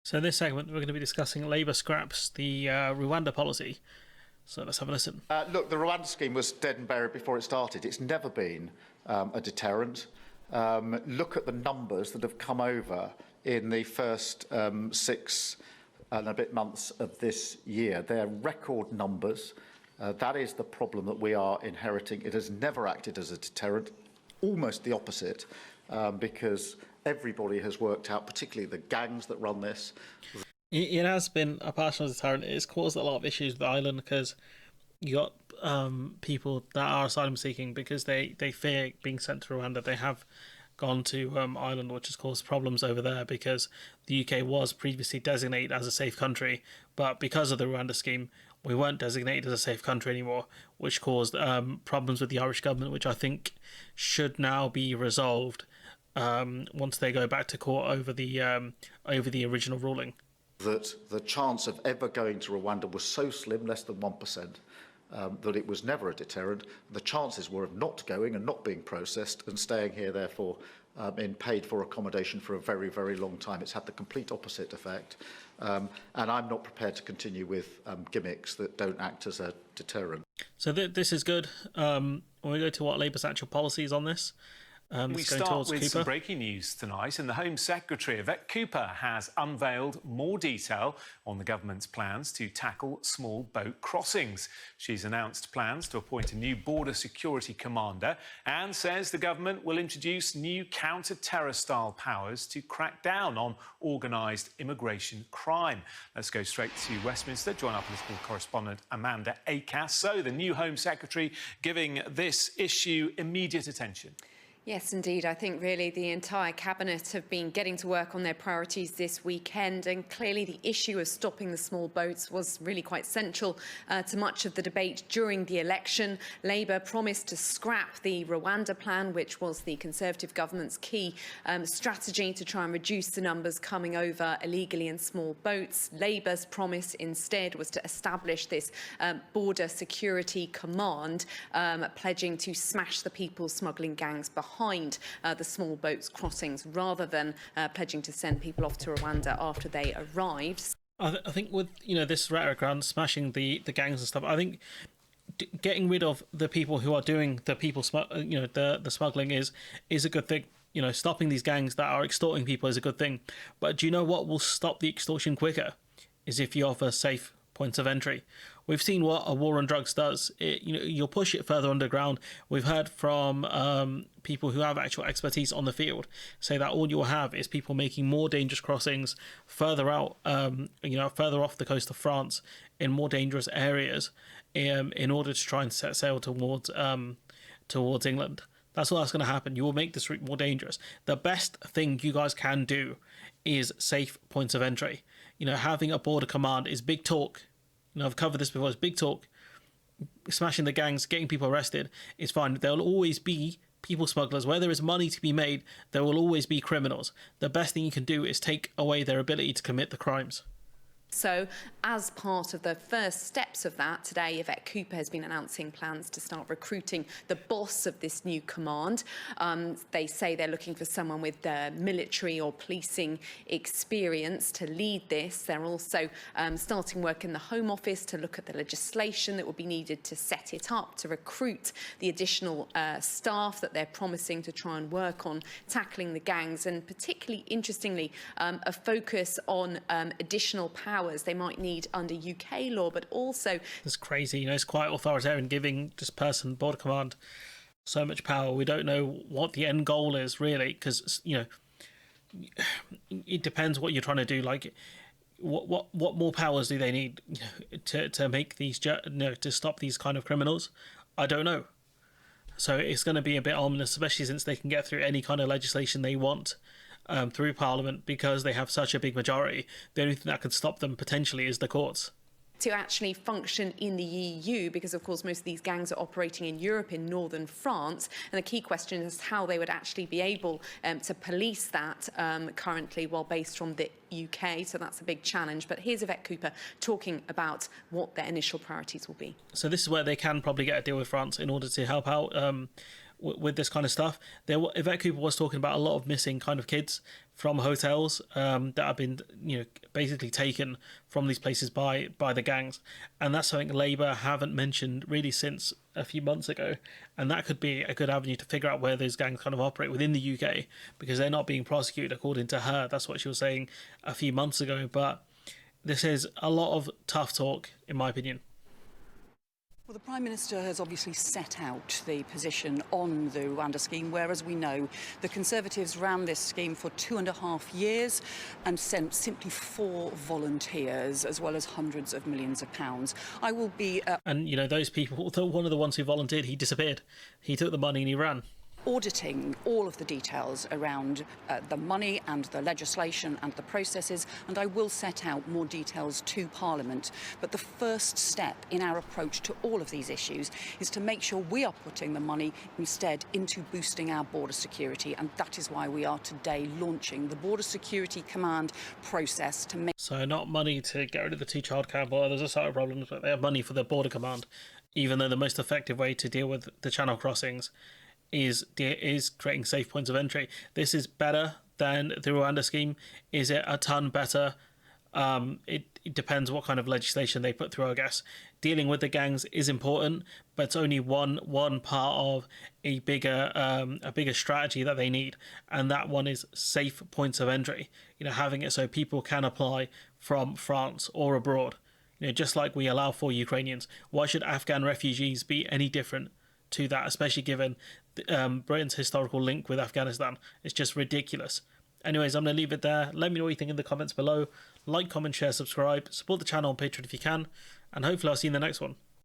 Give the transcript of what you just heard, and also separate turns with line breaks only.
So in this segment, we're going to be discussing Labour scraps the Rwanda policy. So let's have a listen.
Look, the Rwanda scheme was dead and buried before it started. It's never been a deterrent. Look at the numbers that have come over in the first 6 and a bit months of this year. They're record numbers. That is the problem that we are inheriting. It has never acted as a deterrent, almost the opposite, because everybody has worked out, particularly the gangs that run this.
It has been a partial deterrent. It's caused a lot of issues with the island because you got people that are asylum seeking because they fear being sent to Rwanda. They have gone to Ireland, which has caused problems over there because the UK was previously designated as a safe country, but because of the Rwanda scheme, we weren't designated as a safe country anymore, which caused problems with the Irish government, which I think should now be resolved once they go back to court over the original ruling.
That the chance of ever going to Rwanda was so slim, less than 1%, that it was never a deterrent. The chances were of not going and not being processed and staying here, therefore, in paid-for accommodation for a very, very long time. It's had the complete opposite effect. And I'm not prepared to continue with gimmicks that don't act as a deterrent.
So this is good. When we go to what Labour's actual policies on this,
we start with some breaking news tonight, and the Home Secretary, Yvette Cooper, has unveiled more detail on the government's plans to tackle small boat crossings. She's announced plans to appoint a new border security commander and says the government will introduce new counter-terror-style powers to crack down on organised immigration crime. Let's go straight to Westminster, join our political correspondent Amanda Akas. So, the new Home Secretary giving this issue immediate attention.
Yes, indeed. I think really the entire Cabinet have been getting to work on their priorities this weekend, and clearly the issue of stopping the small boats was really quite central to much of the debate during the election. Labour promised to scrap the Rwanda plan, which was the Conservative government's key strategy to try and reduce the numbers coming over illegally in small boats. Labour's promise instead was to establish this border security command, pledging to smash the people smuggling gangs behind the small boats crossings, rather than pledging to send people off to Rwanda after they arrived.
I think with this rhetoric around smashing the gangs and stuff, I think getting rid of the people who are doing the smuggling is a good thing. Stopping these gangs that are extorting people is a good thing. But do you know what will stop the extortion quicker? Is if you offer safe points of entry. We've seen what a war on drugs does. You'll push it further underground. We've heard from people who have actual expertise on the field say that all you'll have is people making more dangerous crossings further out, further off the coast of France in more dangerous areas, in order to try and set sail towards England. That's all that's going to happen. You will make this route more dangerous. The best thing you guys can do is safe points of entry. Having a border command is big talk. I've covered this before. It's big talk. Smashing the gangs, getting people arrested is fine. There will always be people smugglers. Where there is money to be made, there will always be criminals. The best thing you can do is take away their ability to commit the crimes.
So, as part of the first steps of that, today Yvette Cooper has been announcing plans to start recruiting the boss of this new command. They say they're looking for someone with military or policing experience to lead this. They're also starting work in the Home Office to look at the legislation that will be needed to set it up, to recruit the additional staff that they're promising to try and work on tackling the gangs, and particularly interestingly, a focus on additional powers they might need under UK law, but also...
It's crazy, it's quite authoritarian, giving this person, border command, so much power. We don't know what the end goal is, really, because, it depends what you're trying to do. Like, what more powers do they need to make these, to stop these kind of criminals? I don't know. So it's going to be a bit ominous, especially since they can get through any kind of legislation they want through Parliament because they have such a big majority. The only thing that could stop them potentially is the courts.
To actually function in the EU, because of course most of these gangs are operating in Europe, in northern France, and the key question is how they would actually be able to police that currently while based from the UK, so that's a big challenge. But here's Yvette Cooper talking about what their initial priorities will be.
So this is where they can probably get a deal with France in order to help out with this kind of stuff. Yvette Cooper was talking about a lot of missing kind of kids from hotels that have been, basically taken from these places by the gangs, and that's something Labour haven't mentioned really since a few months ago, and that could be a good avenue to figure out where those gangs kind of operate within the UK, because they're not being prosecuted according to her. That's what she was saying a few months ago. But this is a lot of tough talk, in my opinion.
Well, the Prime Minister has obviously set out the position on the Rwanda scheme, where, as we know, the Conservatives ran this scheme for 2.5 years and sent simply 4 volunteers, as well as hundreds of millions of pounds. I will be...
And, those people, one of the ones who volunteered, he disappeared. He took the money and he ran.
Auditing all of the details around the money and the legislation and the processes, and I will set out more details to Parliament. But the first step in our approach to all of these issues is to make sure we are putting the money instead into boosting our border security, and that is why we are today launching the Border Security Command process to make...
So not money to get rid of the 2-child camp or others sort of problems, but they have money for the border command, even though the most effective way to deal with the channel crossings is creating safe points of entry. This is better than the Rwanda scheme. Is it a ton better? It depends what kind of legislation they put through, I guess. Dealing with the gangs is important, but it's only one part of a bigger strategy that they need, and that one is safe points of entry. Having it so people can apply from France or abroad. Just like we allow for Ukrainians. Why should Afghan refugees be any different to that, especially given Britain's historical link with Afghanistan? It's just ridiculous. Anyways, I'm going to leave it there. Let me know what you think in the comments below. Like, comment, share, subscribe. Support the channel on Patreon if you can. And hopefully I'll see you in the next one.